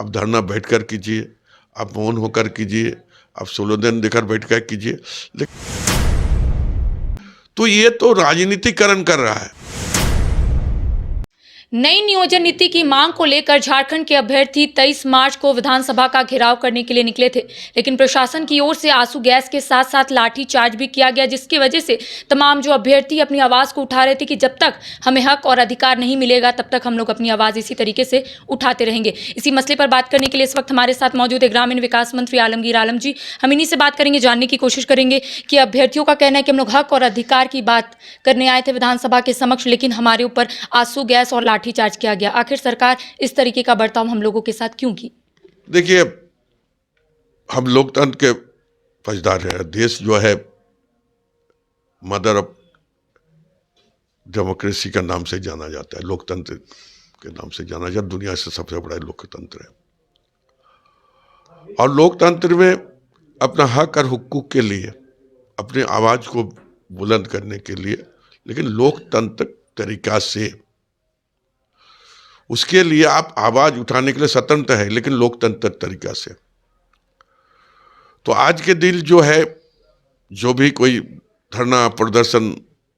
आप धरना बैठकर कीजिए, आप मौन होकर कीजिए, आप स्लोगन देकर बैठकर कीजिए, लेकिन तो ये तो राजनीतिकरण कर रहा है। नई नियोजन नीति की मांग को लेकर झारखंड के अभ्यर्थी 23 मार्च को विधानसभा का घेराव करने के लिए निकले थे, लेकिन प्रशासन की ओर से आंसू गैस के साथ साथ लाठी चार्ज भी किया गया, जिसकी वजह से तमाम जो अभ्यर्थी अपनी आवाज को उठा रहे थे कि जब तक हमें हक और अधिकार नहीं मिलेगा तब तक हम लोग अपनी आवाज इसी तरीके से उठाते रहेंगे। इसी मसले पर बात करने के लिए इस वक्त हमारे साथ मौजूद है ग्रामीण विकास मंत्री आलमगीर आलम जी। हम इन्हीं से बात करेंगे, जानने की कोशिश करेंगे कि अभ्यर्थियों का कहना है कि हम लोग हक और अधिकार की बात करने आए थे विधानसभा के समक्ष, लेकिन हमारे ऊपर आंसू गैस और लाठीचार्ज किया गया। आखिर सरकार इस तरीके का बर्ताव हम लोगों के साथ क्यों की? देखिए, हम लोकतंत्र के फौजदार हैं। देश जो है मदर ऑफ डेमोक्रेसी का नाम से जाना जाता है, लोकतंत्र के नाम से जाना जाता है। दुनिया से सबसे बड़ा लोकतंत्र है, और लोकतंत्र में अपना हक और हुकूक के लिए, अपनी आवाज को बुलंद करने के लिए, लेकिन लोकतंत्र तरीका से, उसके लिए आप आवाज उठाने के लिए स्वतंत्र है, लेकिन लोकतंत्र तरीका से। तो आज के दिन जो है, जो भी कोई धरना प्रदर्शन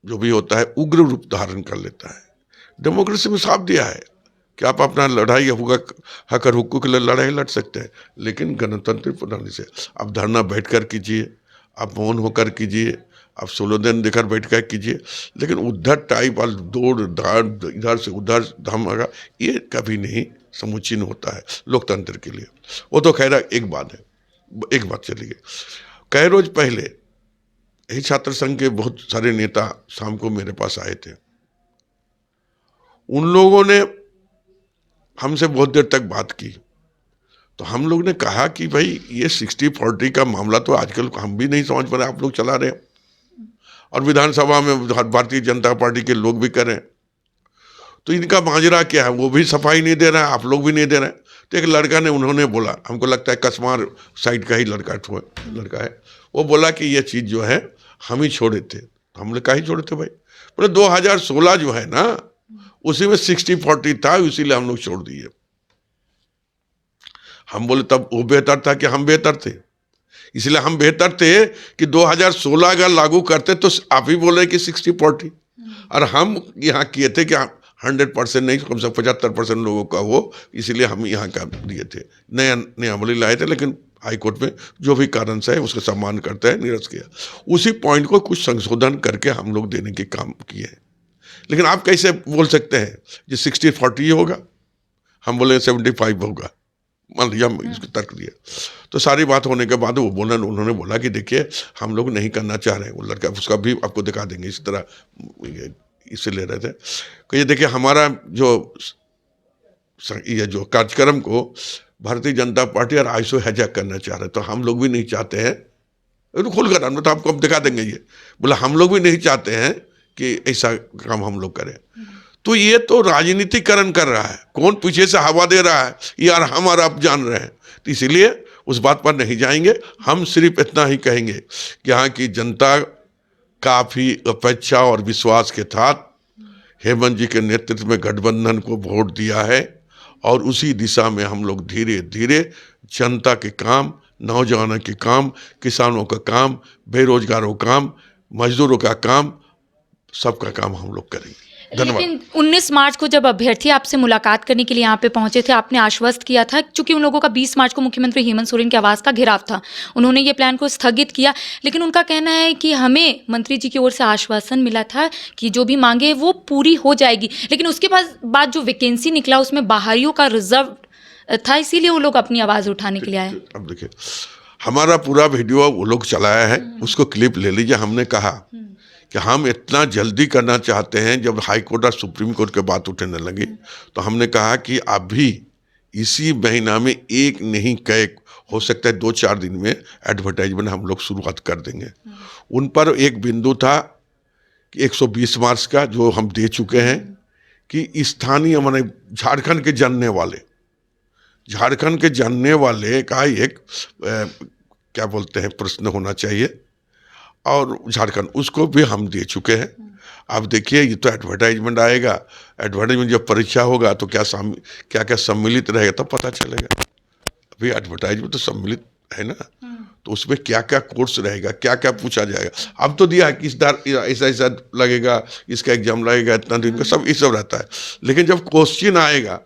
जो भी होता है, उग्र रूप धारण कर लेता है। डेमोक्रेसी में साफ दिया है कि आप अपना लड़ाई होगा, हक और हुकूक के लिए लड़ाई लड़ सकते हैं, लेकिन गणतंत्र प्रणाली से आप धरना बैठकर कीजिए, आप मौन होकर कीजिए, आप स्लोगन देकर बैठकर कीजिए, लेकिन उधर टाइप और दौड़ दाड़ इधर से उधर धमका, ये कभी नहीं समुचीन होता है लोकतंत्र के लिए। वो तो खैर एक बात है, एक बात चलिए। कई रोज पहले यही छात्र संघ के बहुत सारे नेता शाम को मेरे पास आए थे। उन लोगों ने हमसे बहुत देर तक बात की, तो हम लोग ने कहा कि भाई ये 60-40 का मामला तो आजकल हम भी नहीं समझ पा रहे, आप लोग चला रहे हैं, और विधानसभा में भारतीय जनता पार्टी के लोग भी करें, तो इनका माजरा क्या है? वो भी सफाई नहीं दे रहा है, आप लोग भी नहीं दे रहे हैं। तो एक लड़का ने, उन्होंने बोला, हमको लगता है कसमार साइड का ही लड़का है, वो बोला कि ये चीज़ जो है हम ही छोड़े थे। तो हम लोग का ही छोड़े थे भाई? बोले 2016 जो है ना, उसी में 60-40 था, इसीलिए हम लोग छोड़ दिए। हम बोले तब वो बेहतर था कि हम बेहतर थे? इसलिए हम बेहतर थे कि 2016 अगर लागू करते तो आप ही बोले कि 60-40, और हम यहाँ किए थे कि 100% नहीं, कम से कम 75% लोगों का हो, इसलिए हम यहाँ का दिए थे। नया नियमावली लाए थे, लेकिन हाईकोर्ट में जो भी कारण से है उसका सम्मान करते हैं, निरस्त किया। उसी पॉइंट को कुछ संशोधन करके हम लोग देने के काम किए हैं। लेकिन आप कैसे बोल सकते हैं कि 60-40 होगा? हम बोले 75 होगा, मान लिया, इसको तर्क दिया। तो सारी बात होने के बाद उन्होंने बोला कि देखिए हम लोग नहीं करना चाह रहे हैं। वो लड़का, उसका भी आपको दिखा देंगे, इसी तरह इसे ले रहे थे कि ये देखिए हमारा ये जो कार्यक्रम को भारतीय जनता पार्टी और आईएसओ हाईजैक करना चाह रहे, तो हम लोग भी नहीं चाहते हैं। तो खुलकर हम तो आपको अब दिखा देंगे। ये बोला हम लोग भी नहीं चाहते हैं कि ऐसा काम हम लोग करें। तो ये तो राजनीतिकरण कर रहा है, कौन पीछे से हवा दे रहा है यार, हम और आप जान रहे हैं। तो इसीलिए उस बात पर नहीं जाएंगे। हम सिर्फ इतना ही कहेंगे कि यहाँ की जनता काफ़ी अपेक्षा और विश्वास के साथ हेमंत जी के नेतृत्व में गठबंधन को वोट दिया है, और उसी दिशा में हम लोग धीरे धीरे जनता के काम, नौजवानों के काम, किसानों का काम, बेरोजगारों का काम, मजदूरों का काम, सबका काम हम लोग करेंगे। धन्यवाद। लेकिन 19 मार्च को जब अभ्यर्थी आपसे मुलाकात करने के लिए यहाँ पे पहुंचे थे, आपने आश्वस्त किया था, चूंकि उन लोगों का 20 मार्च को मुख्यमंत्री हेमंत सोरेन के आवास का घेराव था, उन्होंने ये प्लान को स्थगित किया, लेकिन उनका कहना है कि हमें मंत्री जी की ओर से आश्वासन मिला था कि जो भी मांगे वो पूरी हो जाएगी, लेकिन उसके बाद जो वैकेंसी निकला उसमें बाहरियों का रिजर्व था, इसीलिए वो लोग अपनी आवाज़ उठाने के लिए आए। अब देखिए, हमारा पूरा वीडियो वो लोग चलाया है, उसको क्लिप ले लीजिए। हमने कहा कि हम इतना जल्दी करना चाहते हैं। जब हाई कोर्ट और सुप्रीम कोर्ट की बात उठने लगी, तो हमने कहा कि अभी इसी महीना में, एक नहीं कई, हो सकता है 2-4 दिन में एडवर्टाइजमेंट हम लोग शुरुआत कर देंगे। उन पर एक बिंदु था कि 120 मार्च का, जो हम दे चुके हैं, कि स्थानीय माने झारखंड के जानने वाले का एक क्या बोलते हैं प्रश्न होना चाहिए, और झारखंड, उसको भी हम दे चुके हैं। अब देखिए, ये तो एडवर्टाइजमेंट आएगा, एडवर्टाइजमेंट जब परीक्षा होगा तो क्या क्या सम्मिलित रहेगा तब पता चलेगा। भाई एडवर्टाइजमेंट तो सम्मिलित है ना, तो उसमें क्या क्या कोर्स रहेगा, क्या क्या पूछा जाएगा। अब तो दिया है कि ऐसा ऐसा लगेगा, इसका एग्जाम लगेगा इतना दिन का, सब ये सब रहता है। लेकिन जब क्वेश्चन आएगा,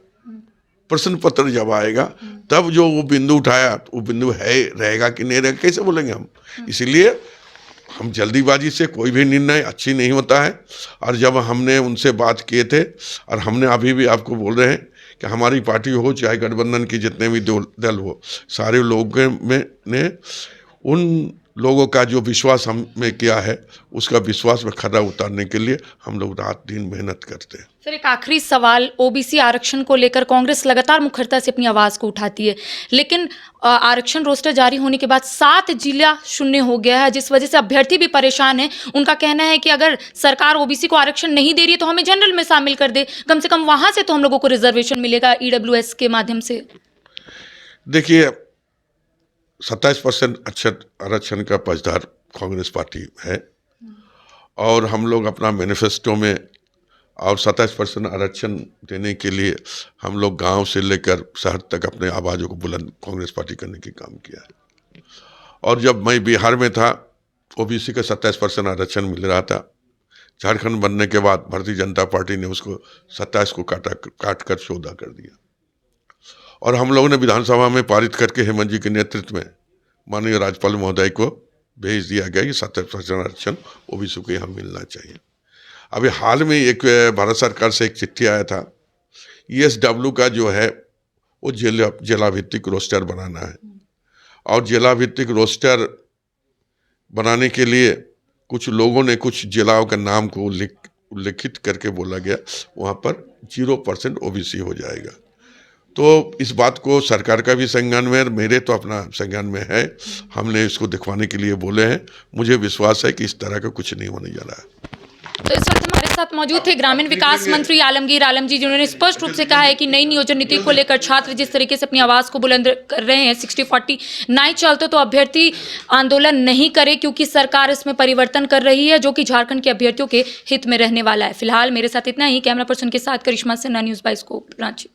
प्रश्न पत्र जब आएगा, तब जो वो बिंदु उठाया, वो बिंदु है रहेगा कि नहीं रहेगा, कैसे बोलेंगे हम। इसीलिए हम जल्दीबाजी से कोई भी निर्णय अच्छी नहीं होता है। और जब हमने उनसे बात किए थे, और हमने अभी भी आपको बोल रहे हैं कि हमारी पार्टी हो चाहे गठबंधन की जितने भी दल हो, सारे लोगों में ने उन लोगों का जो विश्वास हम में किया है, उसका विश्वास में खरा उतारने के लिए हम लोग रात दिन मेहनत करते हैं। सर, एक आखिरी सवाल, ओबीसी आरक्षण को लेकर कांग्रेस लगातार मुखरता से अपनी आवाज को उठाती है, लेकिन आरक्षण रोस्टर जारी होने के बाद 7 जिला शून्य हो गया है, जिस वजह से अभ्यर्थी भी परेशान है। उनका कहना है कि अगर सरकार ओबीसी को आरक्षण नहीं दे रही है तो हमें जनरल में शामिल कर दे, कम से कम वहां से तो हम लोगों को रिजर्वेशन मिलेगा ईडब्ल्यूएस के माध्यम से। देखिए, 27% आरक्षण का पक्षधर कांग्रेस पार्टी है, और हम लोग अपना मैनिफेस्टो में और 27% आरक्षण देने के लिए हम लोग गांव से लेकर शहर तक अपने आवाज़ों को बुलंद कांग्रेस पार्टी करने की काम किया है। और जब मैं बिहार में था, ओबीसी का 27% आरक्षण मिल रहा था। झारखंड बनने के बाद भारतीय जनता पार्टी ने उसको 27 को काट कर 14 कर दिया, और हम लोगों ने विधानसभा में पारित करके हेमंत जी के नेतृत्व में माननीय राज्यपाल महोदय को भेज दिया गया कि 27% आरक्षण ओबीसी को यहाँ मिलना चाहिए। अभी हाल में एक भारत सरकार से एक चिट्ठी आया था, ESW का जो है वो जिला भित्तिक रोस्टर बनाना है, और जिला भित्तिक रोस्टर बनाने के लिए कुछ लोगों ने कुछ जिलाओं के नाम को उल्लिखित करके बोला गया, वहाँ पर 0% ओबीसी हो जाएगा। तो इस बात को सरकार का भी संज्ञान में, मेरे तो अपना संज्ञान में है, हमने इसको दिखवाने के लिए बोले हैं। मुझे विश्वास है कि इस तरह का कुछ नहीं होने जा रहा है। तो इस वक्त हमारे साथ मौजूद थे ग्रामीण विकास मंत्री आलमगीर आलम जी, जिन्होंने स्पष्ट रूप से कहा है कि नई नियोजन नीति को लेकर छात्र जिस तरीके से अपनी आवाज को बुलंद कर रहे हैं, 60-40 नहीं चलते तो अभ्यर्थी आंदोलन नहीं करे, क्योंकि सरकार इसमें परिवर्तन कर रही है जो कि झारखंड के अभ्यर्थियों के हित में रहने वाला है। फिलहाल मेरे साथ इतना ही। कैमरा पर्सन के साथ करिश्मा सिन्हा, न्यूज़ 22 रांची।